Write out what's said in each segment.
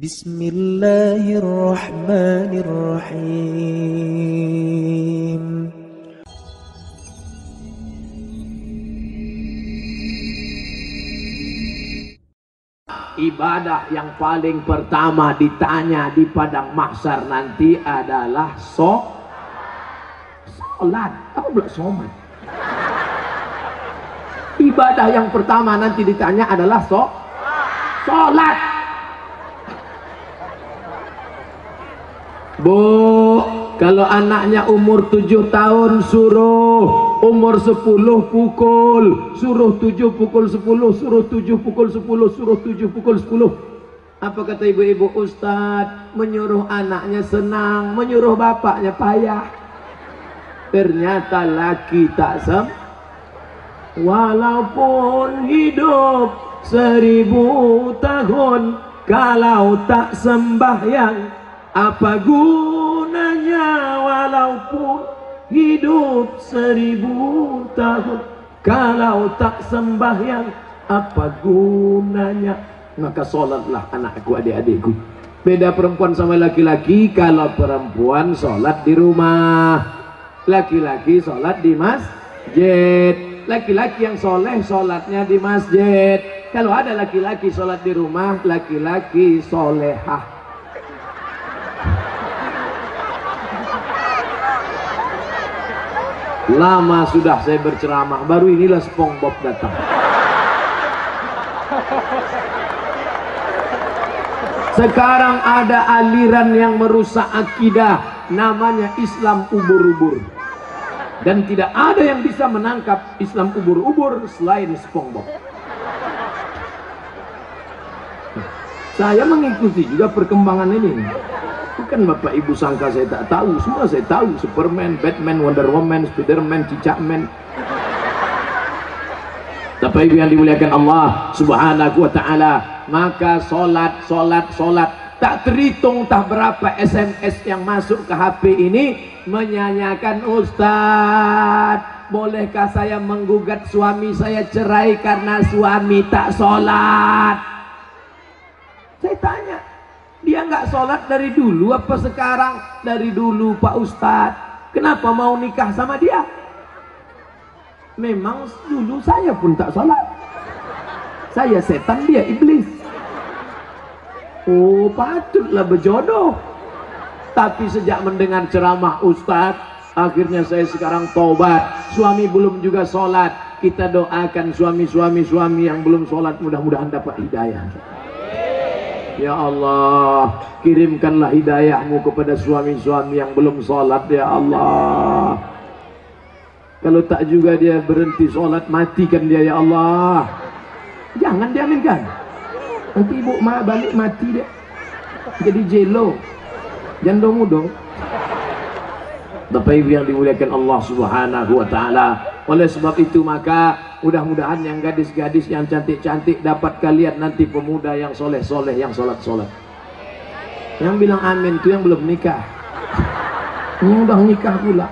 Bismillahirrahmanirrahim. Ibadah yang paling pertama ditanya di padang mahsyar nanti adalah sholat. Apa pula somat? Ibadah yang pertama nanti ditanya adalah sholat. Bu, kalau anaknya umur 7 tahun suruh, umur 10 pukul, suruh 7 pukul 10, suruh 7 pukul 10, suruh 7 pukul 10. Apa kata ibu-ibu? Ustadz, menyuruh anaknya senang, menyuruh bapaknya payah. Ternyata laki tak walaupun hidup 1000 tahun, kalau tak sembahyang apa gunanya? Walaupun hidup 1000 tahun, kalau tak sembahyang apa gunanya? Maka sholatlah anakku, adik-adikku. Beda perempuan sama laki-laki. Kalau perempuan sholat di rumah, laki-laki sholat di masjid. Laki-laki yang soleh sholatnya di masjid. Kalau ada laki-laki sholat di rumah, laki-laki solehah. Lama sudah saya berceramah, baru inilah SpongeBob datang. Sekarang ada aliran yang merusak akidah, namanya Islam ubur-ubur. Dan tidak ada yang bisa menangkap Islam ubur-ubur selain SpongeBob. Saya mengikuti juga perkembangan ini. Bukan Bapak Ibu sangka saya tak tahu, semua saya tahu. Superman, Batman, Wonder Woman, Spiderman, Cicakman. Bapak Ibu yang dimuliakan Allah Subhanahu wa ta'ala, maka solat tak terhitung tak berapa SMS yang masuk ke HP ini menyanyikan, Ustadz, bolehkah saya menggugat suami saya cerai karena suami tak solat? Saya tanya, dia nggak sholat dari dulu apa sekarang? Dari dulu Pak Ustadz. Kenapa mau nikah sama dia? Memang dulu saya pun tak sholat. Saya setan, dia iblis. Oh, patutlah berjodoh. Tapi sejak mendengar ceramah Ustadz, akhirnya saya sekarang taubat. Suami belum juga sholat. Kita doakan suami yang belum sholat, mudah-mudahan dapat hidayah. Ya Allah, kirimkanlah hidayahmu kepada suami-suami yang belum sholat, ya Allah. Kalau tak juga dia berhenti sholat, matikan dia, ya Allah. Jangan diaminkan. Nanti ibu balik mati dia, jadi jelo. Jangan dong. Bapak Ibu yang dimuliakan Allah Subhanahu wa ta'ala. Oleh sebab itu maka mudah-mudahan yang gadis-gadis yang cantik-cantik dapat kalian nanti pemuda yang soleh-soleh, yang sholat-sholat. Yang bilang amin itu yang belum nikah. Yang udah nikah pula.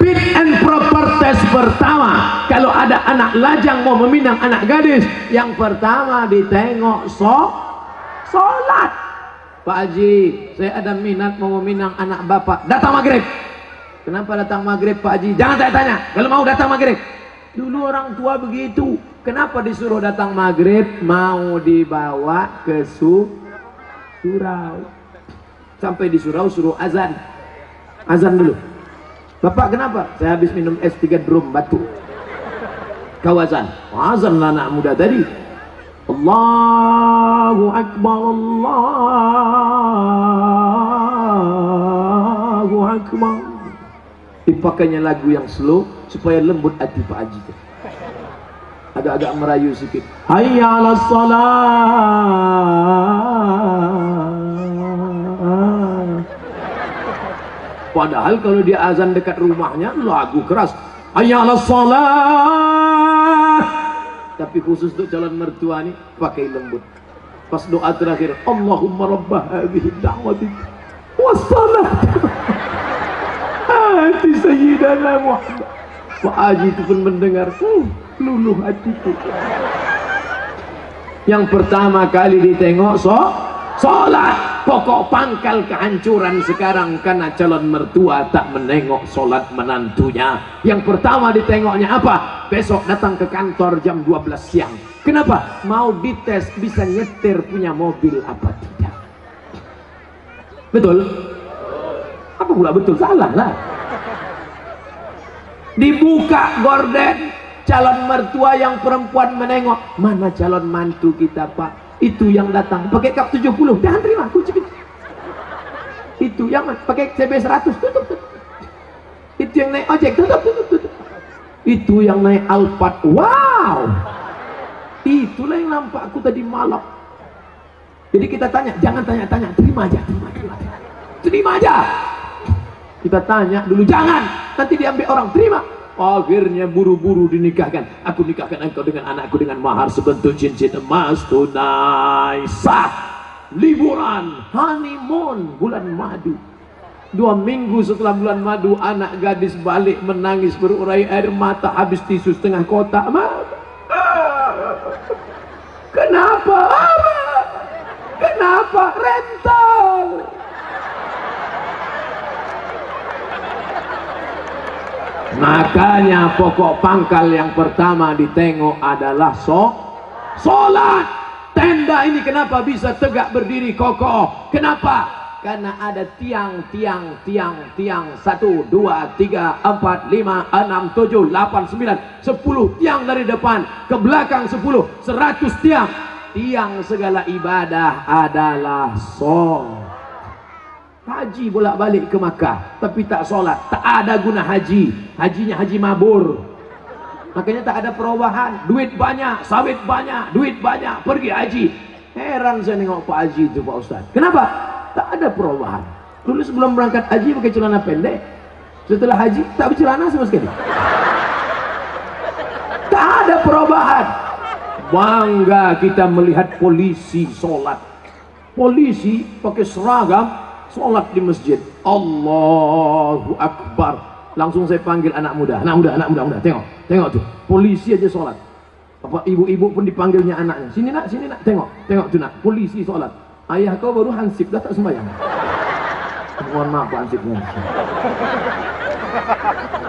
Fit and proper test pertama, kalau ada anak lajang mau meminang anak gadis, yang pertama ditengok sholat. Pak Haji, saya ada minat mau meminang anak bapak. Datang maghrib. Kenapa datang maghrib Pak Haji? Jangan saya tanya, kalau mau datang maghrib. Dulu orang tua begitu. Kenapa disuruh datang maghrib? Mau dibawa ke surau. Sampai di surau suruh azan. Azan dulu. Bapak kenapa? Saya habis minum es 3 drum batu. Kau azan. Azan lah anak muda tadi. Allahu Akbar, Allahu Akbar. Dipakainya lagu yang slow supaya lembut hati Pak Haji. Agak-agak merayu sedikit. Hayya 'alas shalah. Padahal kalau dia azan dekat rumahnya lagu keras. Hayya 'alas shalah. Tapi khusus untuk calon mertua nih pakai lembut. Pas doa terakhir, Allahumma rabbah hadhihi da'wati wassalat hati Sayyidana Muhammad. Pak Haji itu pun mendengar, luluh hatiku. Yang pertama kali ditengok sholat. Pokok pangkal kehancuran sekarang karena calon mertua tak menengok sholat menantunya. Yang pertama ditengoknya apa? Besok datang ke kantor jam 12 siang. Kenapa? Mau dites bisa nyetir punya mobil apa tidak. Betul? Apa pula betul? Salah lah. Dibuka gorden, calon mertua yang perempuan menengok. Mana calon mantu kita, Pak? Itu yang datang pakai kap 70, jangan terima kunci. Itu yang pakai CB 100, tutup. Itu yang naik ojek, tutup. Itu yang naik Alphard, wow. Itulah yang nampak aku tadi malam. Jadi kita tanya, jangan tanya-tanya, terima aja. Kita tanya dulu, jangan, nanti diambil orang, terima. Akhirnya buru-buru dinikahkan. Aku nikahkan engkau dengan anakku dengan mahar sebentuk cincin emas tunai sah. Liburan honeymoon bulan madu. 2 minggu setelah bulan madu, anak gadis balik menangis berurai air mata, habis tisu setengah kotak. Kenapa? Kenapa? Rental. Makanya pokok pangkal yang pertama ditengok adalah sholat. Tenda ini kenapa bisa tegak berdiri kokoh? Kenapa? Karena ada tiang 1, 2, 3, 4, 5, 6, 7, 8, 9, 10 tiang dari depan ke belakang 10, 100 tiang. Tiang segala ibadah adalah sholat. Haji bolak-balik ke Makkah tapi tak sholat, tak ada guna haji. Hajinya haji mabur. Makanya tak ada perubahan. Duit banyak, sawit banyak, duit banyak, pergi haji. Heran saya nengok Pak Haji itu, Pak Ustaz. Kenapa? Tak ada perubahan. Dulu sebelum berangkat haji pakai celana pendek, setelah haji tak bercelana sama sekali. Tak ada perubahan. Bangga kita melihat polisi sholat. Polisi pakai seragam sholat di masjid. Allahu Akbar. Langsung saya panggil anak muda. Tengok tuh, polisi aja sholat. Apa ibu-ibu pun dipanggilnya anaknya. Sini nak, tengok tuh nak, polisi sholat. Ayah kau baru hansip dah tak sembahyang. Mohon maaf Pak hansipnya.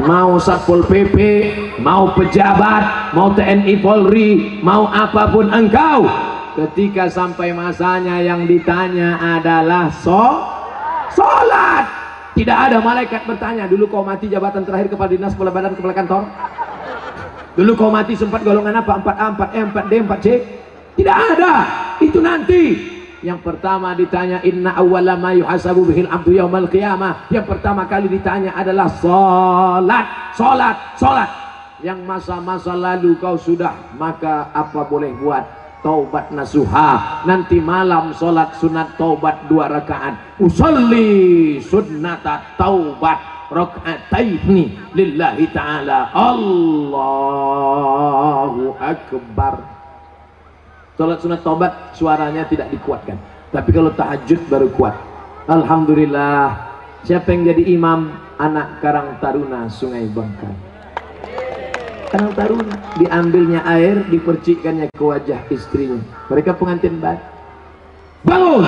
Mau Satpol PP, mau pejabat, mau TNI Polri, mau apapun engkau, ketika sampai masanya yang ditanya adalah sholat. Tidak ada malaikat bertanya, dulu kau mati jabatan terakhir kepala dinas, kepala badan, kepala kantor. Dulu kau mati sempat golongan apa? 4A, 4E, 4D, 4C. Tidak ada. Itu nanti. Yang pertama ditanya, inna awwala ma yuhasabu bihil abdu yaumal qiyamah. Yang pertama kali ditanya adalah sholat. Yang masa-masa lalu kau sudah, maka apa boleh buat? Taubat nasuha. Nanti malam sholat sunat taubat 2 rakaat. Usolli sunnata taubat raka'ataini lillahi ta'ala. Allahu Akbar. Sholat sunat taubat suaranya tidak dikuatkan, tapi kalau tahajud baru kuat. Alhamdulillah. Siapa yang jadi imam? Anak Karang Taruna Sungai Bangkai. Karang Taruna, diambilnya air, dipercikkannya ke wajah istrinya. Mereka pengantin baru. Bangun!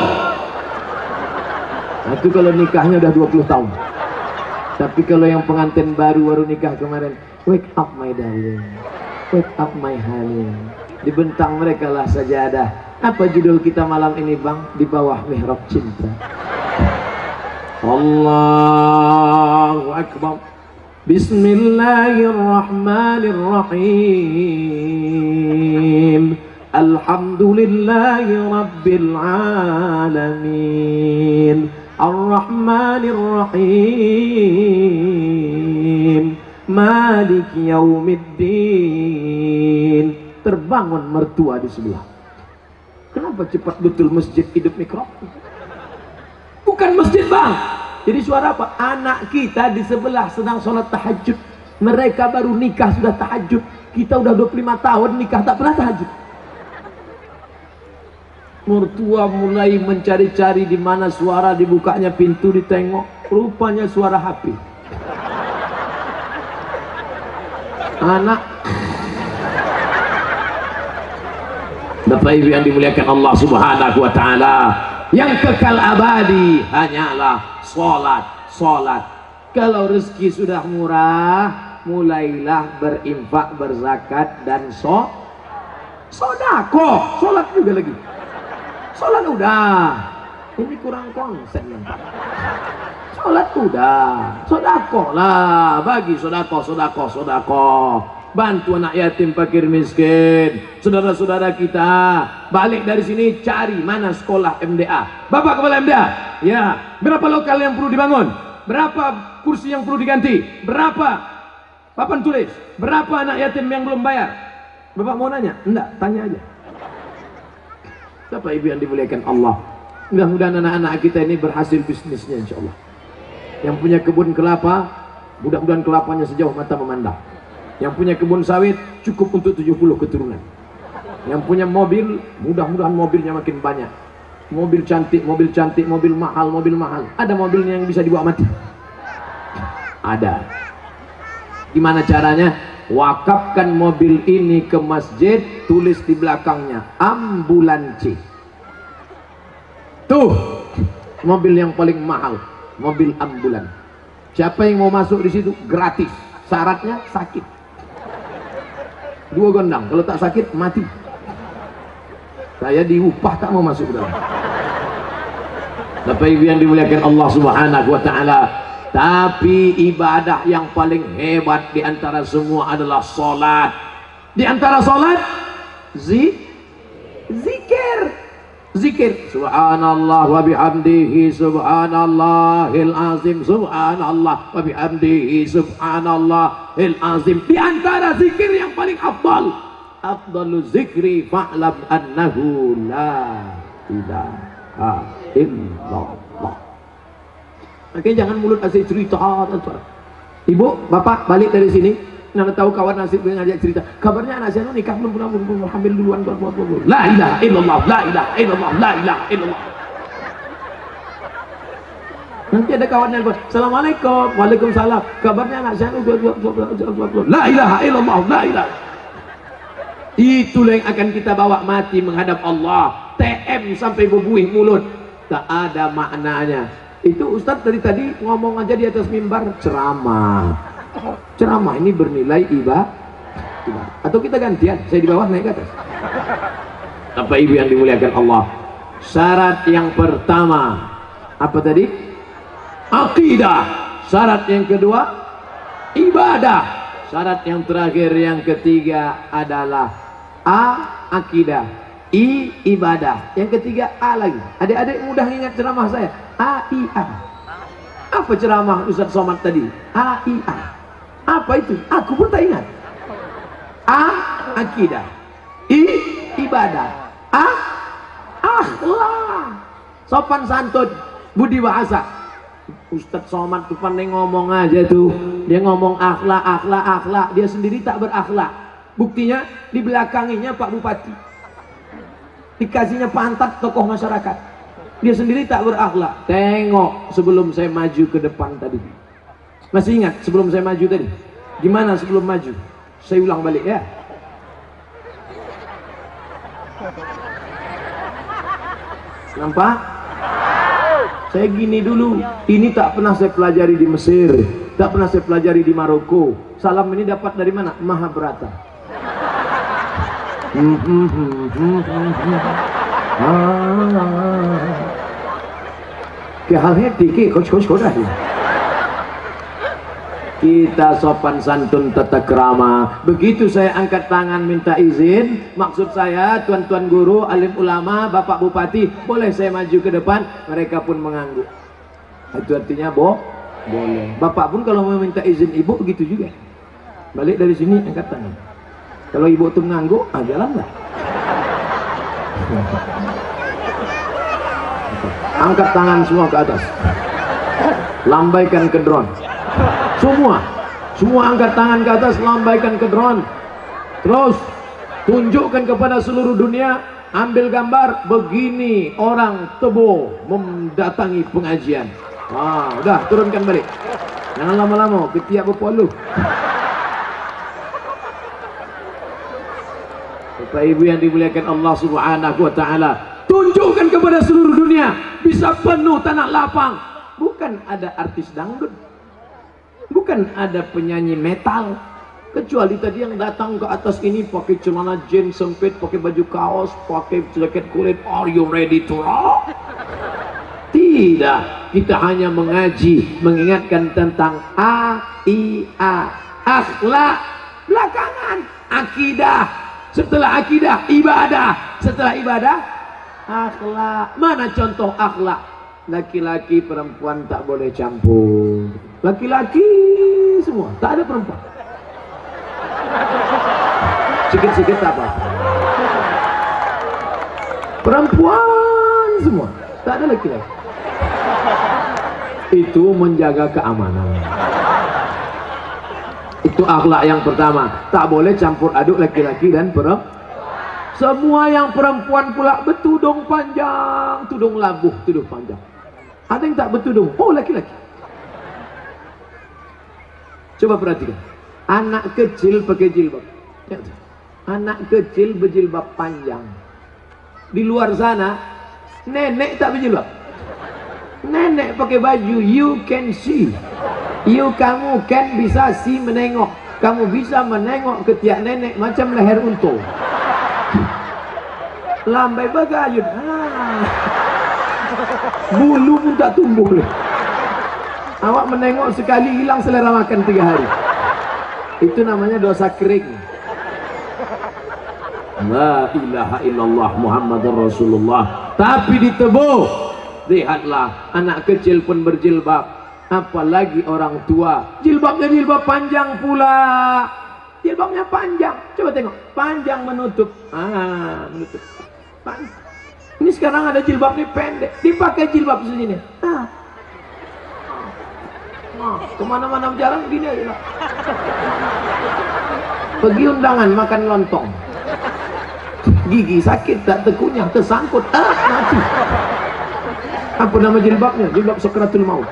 Nah, itu kalau nikahnya udah 20 tahun. Tapi kalau yang pengantin baru nikah kemarin, wake up my darling, wake up my honey. Dibentang mereka lah sajadah. Apa judul kita malam ini bang? Di bawah mihrab cinta. Allahu Akbar. Bismillahirrahmanirrahim. Alhamdulillahi Rabbil Alamin. Ar-Rahmanirrahim. Malik Yaumiddin. Terbangun mertua di sebelah. Kenapa cepat betul masjid hidup mikrofon? Bukan masjid bang. Jadi suara apa? Anak kita di sebelah sedang sholat tahajud. Mereka baru nikah sudah tahajud. Kita udah 25 tahun nikah tak pernah tahajud. Mertua mulai mencari-cari di mana suara, dibukanya pintu, ditengok, rupanya suara HP. Anak Bapak Ibu yang dimuliakan Allah Subhanahu wa taala, yang kekal abadi hanyalah salat. Kalau rezeki sudah murah, mulailah berinfak, berzakat dan sedekah. Salat juga lagi. Salat udah. Ini kurang konsen yang Pak. Salat udah. Sedekah lah, bagi sedekah. Bantu anak yatim, fakir miskin, saudara-saudara kita. Balik dari sini cari mana sekolah MDA. Bapak kepala MDA, ya, berapa lokal yang perlu dibangun, berapa kursi yang perlu diganti, berapa papan tulis, berapa anak yatim yang belum bayar. Bapak mau nanya? Enggak, tanya aja. Bapak Ibu yang dimuliakan Allah, mudah-mudahan anak-anak kita ini berhasil bisnisnya insya Allah. Yang punya kebun kelapa, mudah-mudahan kelapanya sejauh mata memandang. Yang punya kebun sawit cukup untuk 70 keturunan. Yang punya mobil, mudah-mudahan mobilnya makin banyak. Mobil cantik, mobil mahal. Ada mobilnya yang bisa dibawa mati? Ada. Gimana caranya? Wakafkan mobil ini ke masjid, tulis di belakangnya ambulansi. Tuh, mobil yang paling mahal, mobil ambulan. Siapa yang mau masuk di situ gratis. Syaratnya sakit. 2 gondang, kalau tak sakit mati. Saya diupah tak mau masuk dalam. Bapak Ibu yang dimuliakan Allah Subhanahu wa taala, tapi ibadah yang paling hebat di antara semua adalah salat. Di antara salat zikir. Subhanallah wa bihamdihi subhanallahil azim, subhanallah wa bihamdihi subhanallahil azim. Di antara zikir yang paling afdalu zikri fa'lam annahu la ilaha illallah. Makanya jangan mulut asik cerita. Ibu, bapak balik dari sini, nana tahu kawan nasib dengan ngajak cerita. Kabarnya anak saya nikah belum hamil duluan. La ilaha illallah, la ilaha illallah, la ilaha illallah. Nanti ada kawannya, assalamualaikum, waalaikumsalam. Kabarnya anak saya la ilaha illallah, la ilaha. Itulah yang akan kita bawa mati menghadap Allah. TM sampai berbuih mulut, tak ada maknanya. Itu Ustadz dari tadi ngomong aja di atas mimbar ceramah ini bernilai ibadah. Atau kita gantian, saya di bawah naik ke atas. Bapak Ibu yang dimuliakan Allah, syarat yang pertama apa tadi? Akidah. Syarat yang kedua ibadah. Syarat yang terakhir yang ketiga adalah akidah, ibadah. Yang ketiga lagi. Adik-adik mudah ingat ceramah saya. AIA. Apa ceramah Ustaz Somad tadi? AIA. Apa itu? Aku pun tak ingat. Akidah. Ibadah. Akhlak. Sopan santun, budi bahasa. Ustaz Somad tuh pandai ngomong aja tuh. Dia ngomong akhlak. Dia sendiri tak berakhlak. Buktinya di belakanginya Pak Bupati. Dikasihnya pantat tokoh masyarakat. Dia sendiri tak berakhlak. Tengok sebelum saya maju ke depan tadi. Masih ingat sebelum saya maju tadi? Gimana sebelum maju? Saya ulang balik ya. Nampak? Saya gini dulu. Ini tak pernah saya pelajari di Mesir, tak pernah saya pelajari di Maroko. Salam ini dapat dari mana? Mahabharata. Kita sopan santun tata krama. Begitu saya angkat tangan minta izin, maksud saya tuan-tuan guru, alim ulama, bapak bupati, boleh saya maju ke depan? Mereka pun mengangguk. Itu artinya boleh. Bapak pun kalau mau minta izin ibu begitu juga. Balik dari sini angkat tangan. Kalau ibu tuh mengangguk, jalanlah. Angkat tangan semua ke atas. Lambaikan ke drone. Semua angkat tangan ke atas, lambaikan ke drone. Terus tunjukkan kepada seluruh dunia, ambil gambar begini orang Tebo mendatangi pengajian. Udah turunkan balik. Jangan lama-lama, ketiak berpoluh. Bapak Ibu yang dimuliakan Allah Subhanahu wa taala, tunjukkan kepada seluruh dunia bisa penuh tanah lapang. Bukan ada artis dangdut, bukan ada penyanyi metal, kecuali tadi yang datang ke atas ini pakai celana jeans sempit, pakai baju kaos, pakai jaket kulit. Are you ready to rock? Tidak, kita hanya mengaji, mengingatkan tentang akhlak. Belakangan akidah, setelah akidah ibadah, setelah ibadah akhlak. Mana contoh akhlak? Laki-laki perempuan tak boleh campur, laki-laki semua, tak ada perempuan. Sikit-sikit apa? Perempuan semua, tak ada laki-laki. Itu menjaga keamanan. Itu akhlak yang pertama. Tak boleh campur aduk laki-laki dan perempuan. Semua yang perempuan pula bertudung panjang, tudung labuh, tudung panjang. Ada yang tak bertudung, oh laki-laki. Coba perhatikan, anak kecil pakai jilbab. Anak kecil berjilbab panjang. Di luar sana nenek tak berjilbab. Nenek pakai baju you can see. Kamu kan bisa see, menengok. Kamu bisa menengok ketiak nenek macam leher unta. Lambai bagayun. Bulu pun tak tumbuh. Awak menengok sekali hilang selera makan 3 hari. Itu namanya dosa kering. La ilaha illallah Muhammadur Rasulullah. Tapi ditebuh. Lihatlah, anak kecil pun berjilbab, apalagi orang tua. Jilbabnya jilbab panjang pula. Jilbabnya panjang. Coba tengok, panjang menutup. Menutup. Ini sekarang ada jilbab ini pendek, dipakai jilbab segini. Kemana-mana berjalan gini aja lah. Pergi undangan makan lontong, gigi sakit tak terkunyah, tersangkut, mati. Apa nama jilbabnya? Jilbab Sakratul Maut.